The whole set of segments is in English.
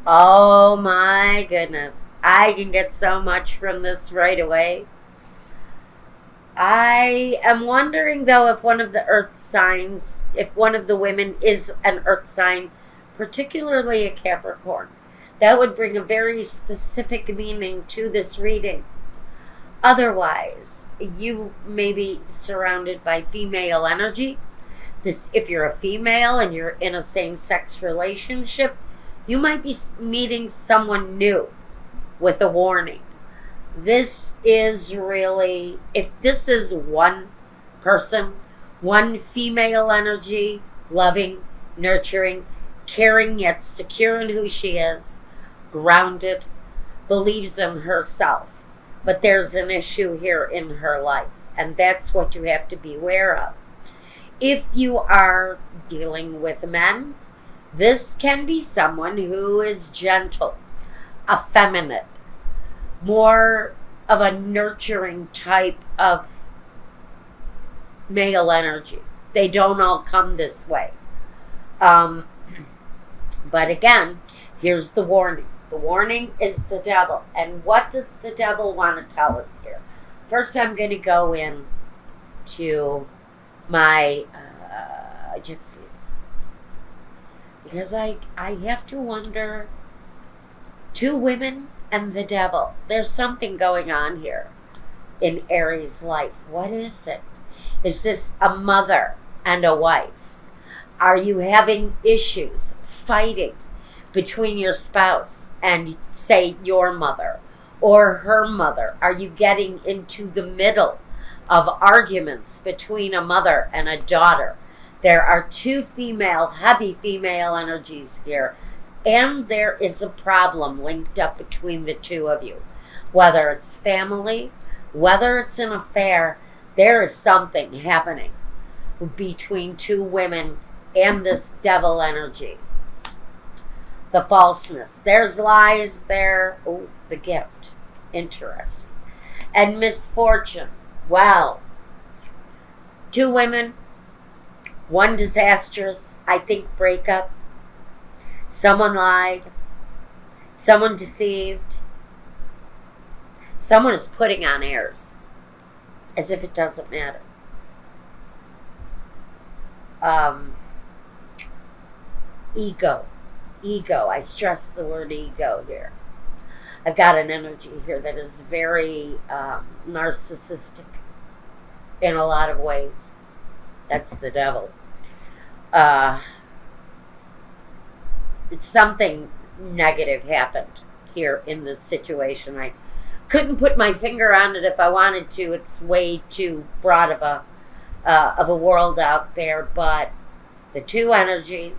Oh my goodness. I can get so much from this right away. I am wondering though if one of the earth signs, if one of the women is an earth sign, particularly a Capricorn, that would bring a very specific meaning to this reading. Otherwise, you may be surrounded by female energy. This, if you're a female and you're in a same-sex relationship, you might be meeting someone new with a warning. This is really, if this is one person, one female energy, loving, nurturing, caring yet secure in who she is, grounded, believes in herself. But there's an issue here in her life, and that's what you have to be aware of. If you are dealing with men, this can be someone who is gentle, effeminate, more of a nurturing type of male energy. They don't all come this way. But again, here's the warning. The warning is the devil. And what does the devil want to tell us here? First, I'm going to go in to my gypsies. Because I have to wonder, two women and the devil. There's something going on here in Aries' life. What is it? Is this a mother and a wife? Are you having issues, fighting between your spouse and, say, your mother or her mother? Are you getting into the middle of arguments between a mother and a daughter? There are two heavy female energies here, and there is a problem linked up between the two of you. Whether it's family, whether it's an affair, there is something happening between two women and this devil energy. The falseness. There's lies there. Oh, the gift. Interesting. And misfortune. Well, two women, one disastrous, I think, breakup. Someone lied. Someone deceived. Someone is putting on airs as if it doesn't matter. Ego. Ego. I stress the word ego here. I've got an energy here that is very narcissistic in a lot of ways. That's the devil. It's something negative happened here in this situation. I couldn't put my finger on it if I wanted to. It's way too broad of a world out there. But the two energies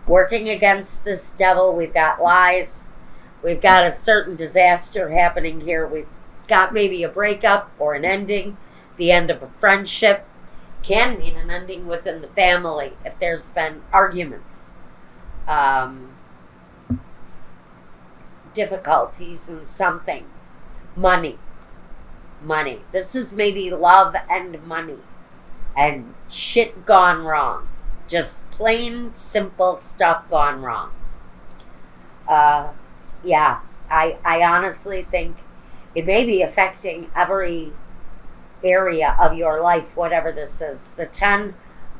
working against this devil. We've got lies. We've got a certain disaster happening here. We've got maybe a breakup or an ending, the end of a friendship. Can mean an ending within the family if there's been arguments, difficulties in something. Money. This is maybe love and money and shit gone wrong. Just plain simple stuff gone wrong. Yeah, I honestly think it may be affecting every area of your life, whatever this is. The 10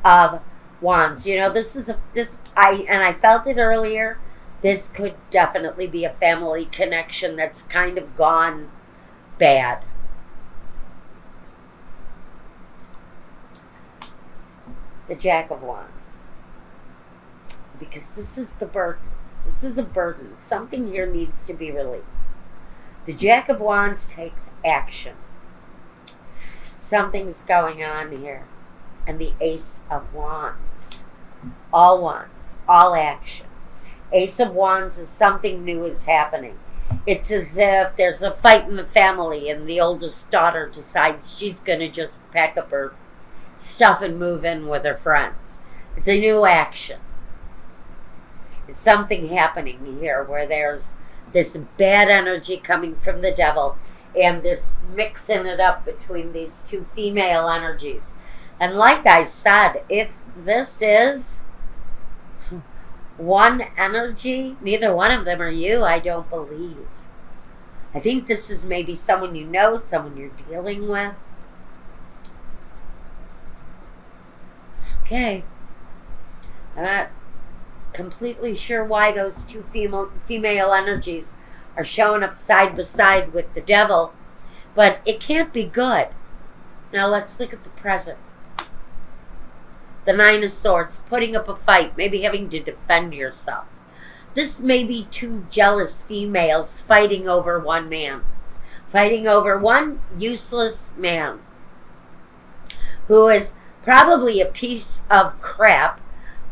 of Wands. You know, I felt it earlier. This could definitely be a family connection that's kind of gone bad. The Jack of Wands. Because this is the burden. This is a burden. Something here needs to be released. The Jack of Wands takes action. Something's going on here. And the Ace of Wands. All wands. All action. Ace of Wands is something new is happening. It's as if there's a fight in the family and the oldest daughter decides she's going to just pack up her stuff and move in with her friends. It's a new action. It's something happening here where there's this bad energy coming from the devil and this mixing it up between these two female energies. And like I said, if this is one energy. Neither one of them are you, I don't believe. I think this is maybe someone you know, someone you're dealing with. Okay. I'm not completely sure why those two female energies are showing up side by side with the devil, but it can't be good. Now let's look at the present. The Nine of Swords, putting up a fight, maybe having to defend yourself. This may be two jealous females fighting over one man. Fighting over one useless man who is probably a piece of crap,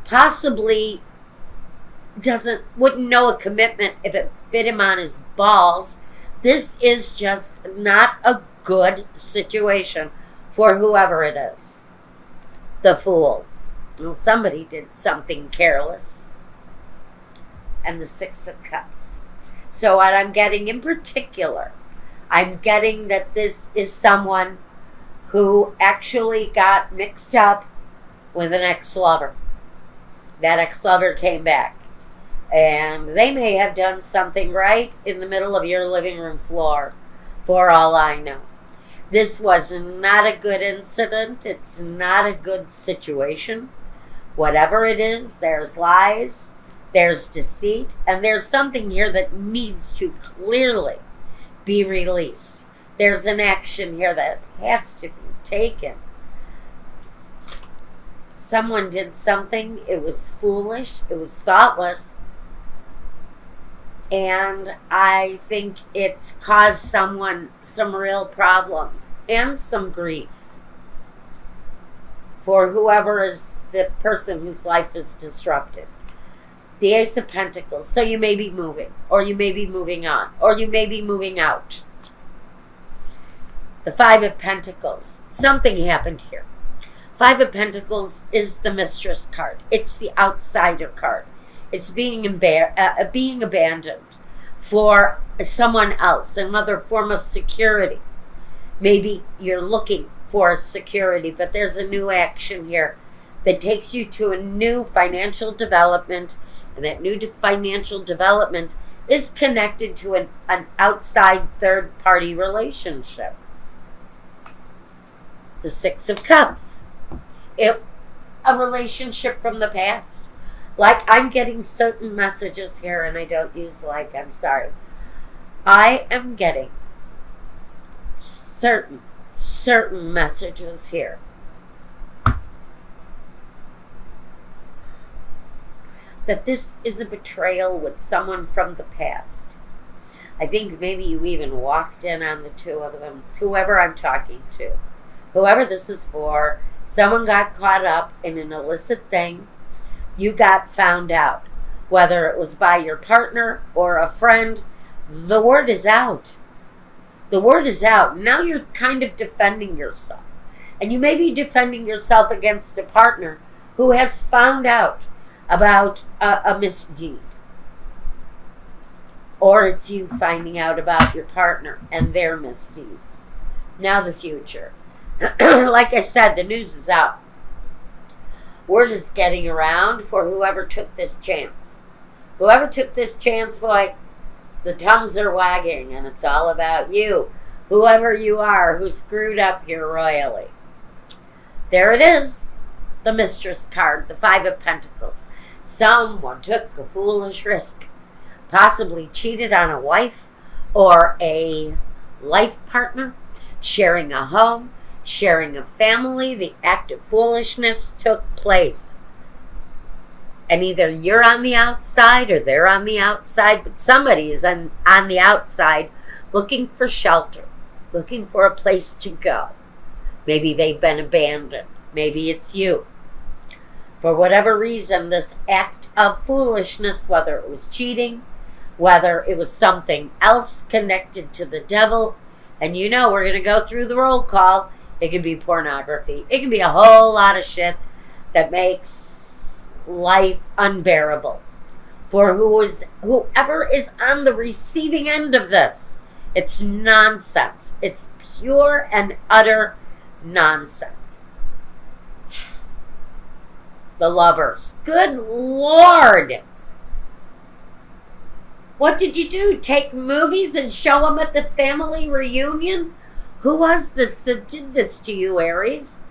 possibly wouldn't know a commitment if it bit him on his balls. This is just not a good situation for whoever it is. The Fool. Well, somebody did something careless. And the Six of Cups. So what I'm getting in particular, I'm getting that this is someone who actually got mixed up with an ex-lover. That ex-lover came back. And they may have done something right in the middle of your living room floor, for all I know. This was not a good incident. It's not a good situation. Whatever it is, there's lies, there's deceit, and there's something here that needs to clearly be released. There's an action here that has to be taken. Someone did something. It was foolish. It was thoughtless. And I think it's caused someone some real problems and some grief for whoever is the person whose life is disrupted. The Ace of Pentacles. So you may be moving, or you may be moving on, or you may be moving out. The Five of Pentacles. Something happened here. Five of Pentacles is the Mistress card. It's the outsider card. It's being abandoned for someone else, another form of security. Maybe you're looking for security, but there's a new action here that takes you to a new financial development, and that new financial development is connected to an outside third-party relationship. The Six of Cups. A relationship from the past. Like, I'm getting certain messages here, and I don't use like, I'm sorry. I am getting certain messages here. That this is a betrayal with someone from the past. I think maybe you even walked in on the two of them. Whoever I'm talking to. Whoever this is for. Someone got caught up in an illicit thing. You got found out. Whether it was by your partner or a friend. The word is out. The word is out. Now you're kind of defending yourself. And you may be defending yourself against a partner who has found out about a misdeed. Or it's you finding out about your partner and their misdeeds. Now the future. Like I said, the news is out. Word is getting around for whoever took this chance. Whoever took this chance, boy, the tongues are wagging, and it's all about you. Whoever you are who screwed up here royally. There it is. The Mistress card, the Five of Pentacles. Someone took a foolish risk. Possibly cheated on a wife or a life partner. Sharing a home. Sharing a family. The act of foolishness took place. And either you're on the outside or they're on the outside. But somebody is on the outside looking for shelter. Looking for a place to go. Maybe they've been abandoned. Maybe it's you. For whatever reason, this act of foolishness, whether it was cheating, whether it was something else connected to the devil, and you know we're going to go through the roll call. It can be pornography. It can be a whole lot of shit that makes life unbearable. For whoever is on the receiving end of this, it's nonsense. It's pure and utter nonsense. The Lovers. Good Lord. What did you do? Take movies and show them at the family reunion? Who was this that did this to you, Aries?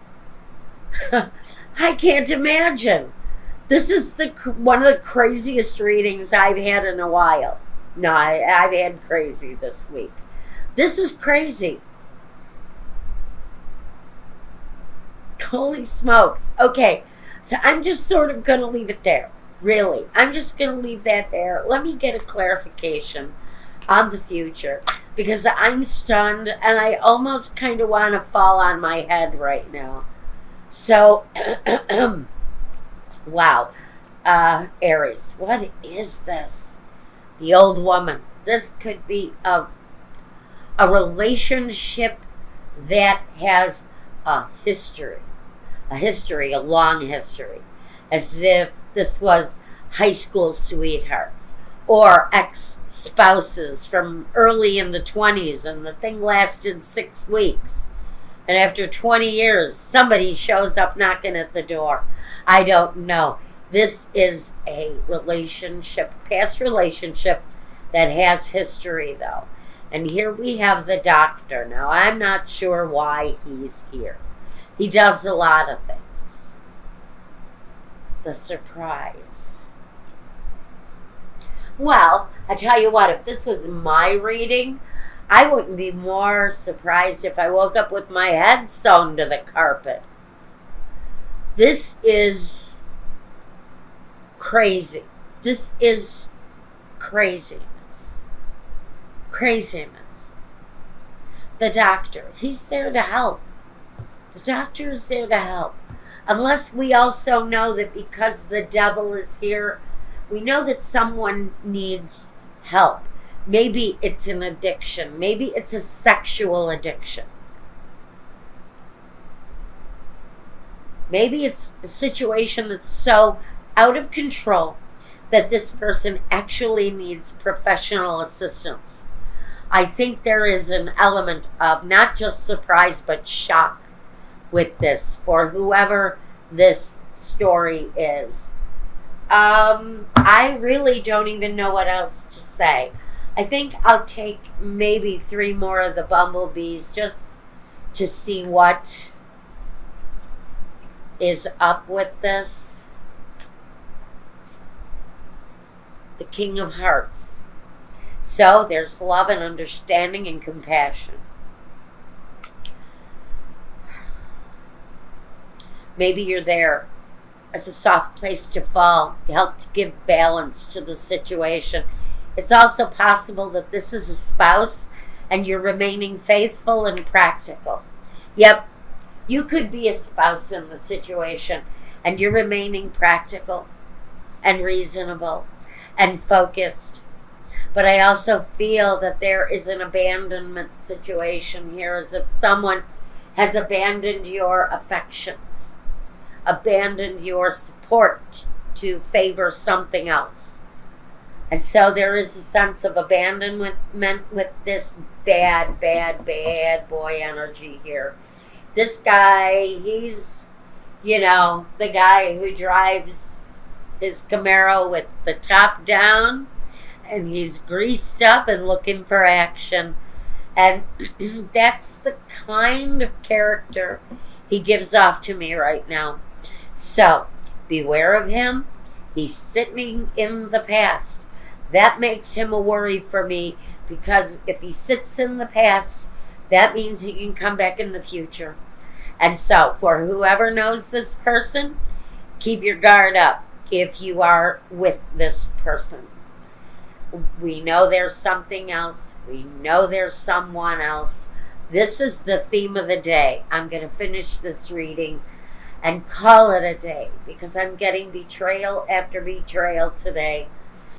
I can't imagine. This is one of the craziest readings I've had in a while. No, I've had crazy this week. This is crazy. Holy smokes. Okay, so I'm just sort of going to leave it there. Really. I'm just going to leave that there. Let me get a clarification on the future, because I'm stunned and I almost kind of want to fall on my head right now. So, wow. Aries, what is this? The old woman. This could be a relationship that has a history, a long history, as if this was high school sweethearts or ex-spouses from early in the 20s, and the thing lasted 6 weeks. And after 20 years, somebody shows up knocking at the door. I don't know. This is a relationship, past relationship, that has history, though. And here we have the doctor. Now, I'm not sure why he's here. He does a lot of things. The surprise. Well, I tell you what, if this was my reading, I wouldn't be more surprised if I woke up with my head sewn to the carpet. This is crazy. This is craziness. Craziness. The doctor, he's there to help. The doctor is there to help. Unless we also know that because the devil is here, we know that someone needs help. Maybe it's an addiction. Maybe it's a sexual addiction. Maybe it's a situation that's so out of control that this person actually needs professional assistance. I think there is an element of not just surprise but shock with this for whoever this story is. I really don't even know what else to say. I think I'll take maybe 3 more of the bumblebees just to see what is up with this. The King of Hearts. So there's love and understanding and compassion. Maybe you're there as a soft place to fall, to help to give balance to the situation. It's also possible that this is a spouse and you're remaining faithful and practical. Yep, you could be a spouse in the situation and you're remaining practical and reasonable and focused. But I also feel that there is an abandonment situation here, as if someone has abandoned your affections, abandoned your support to favor something else. And so there is a sense of abandonment with this bad, bad, bad boy energy here. This guy, he's, the guy who drives his Camaro with the top down, and he's greased up and looking for action. And that's the kind of character he gives off to me right now. So, beware of him. He's sitting in the past. That makes him a worry for me, because if he sits in the past, that means he can come back in the future. And so, for whoever knows this person, keep your guard up if you are with this person. We know there's something else. We know there's someone else. This is the theme of the day. I'm going to finish this reading and call it a day, because I'm getting betrayal after betrayal today.